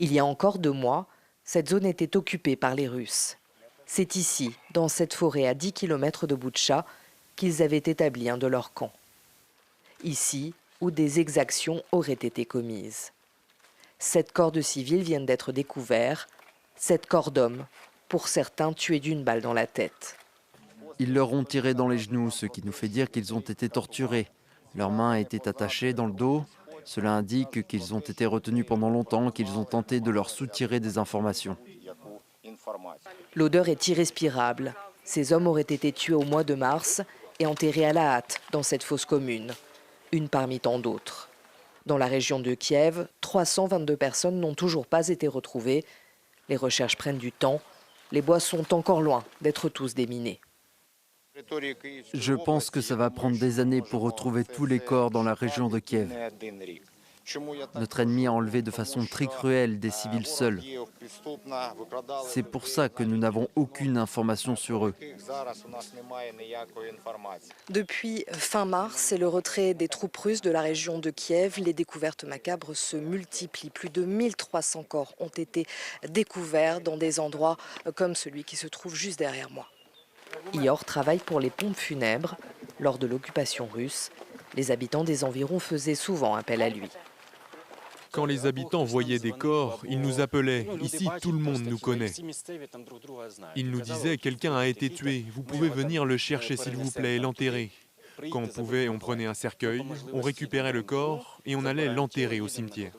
Il y a encore 2 mois, cette zone était occupée par les Russes. C'est ici, dans cette forêt à 10 km de Boutcha, qu'ils avaient établi un de leurs camps. Ici, où des exactions auraient été commises. 7 corps de civils viennent d'être découverts, 7 corps d'hommes, pour certains tués d'une balle dans la tête. Ils leur ont tiré dans les genoux, ce qui nous fait dire qu'ils ont été torturés. Leurs mains étaient attachées dans le dos. Cela indique qu'ils ont été retenus pendant longtemps, qu'ils ont tenté de leur soutirer des informations. L'odeur est irrespirable. Ces hommes auraient été tués au mois de mars et enterrés à la hâte dans cette fosse commune, une parmi tant d'autres. Dans la région de Kiev, 322 personnes n'ont toujours pas été retrouvées. Les recherches prennent du temps. Les bois sont encore loin d'être tous déminés. Je pense que ça va prendre des années pour retrouver tous les corps dans la région de Kiev. Notre ennemi a enlevé de façon très cruelle des civils seuls. C'est pour ça que nous n'avons aucune information sur eux. Depuis fin mars et le retrait des troupes russes de la région de Kiev, les découvertes macabres se multiplient. Plus de 1300 corps ont été découverts dans des endroits comme celui qui se trouve juste derrière moi. Ior travaille pour les pompes funèbres. Lors de l'occupation russe, les habitants des environs faisaient souvent appel à lui. Quand les habitants voyaient des corps, ils nous appelaient. Ici, tout le monde nous connaît. Ils nous disaient « Quelqu'un a été tué, vous pouvez venir le chercher s'il vous plaît et l'enterrer ». Quand on pouvait, on prenait un cercueil, on récupérait le corps et on allait l'enterrer au cimetière.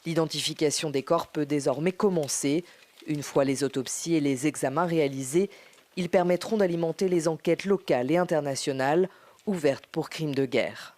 L'identification des corps peut désormais commencer. Une fois les autopsies et les examens réalisés, ils permettront d'alimenter les enquêtes locales et internationales ouvertes pour crimes de guerre.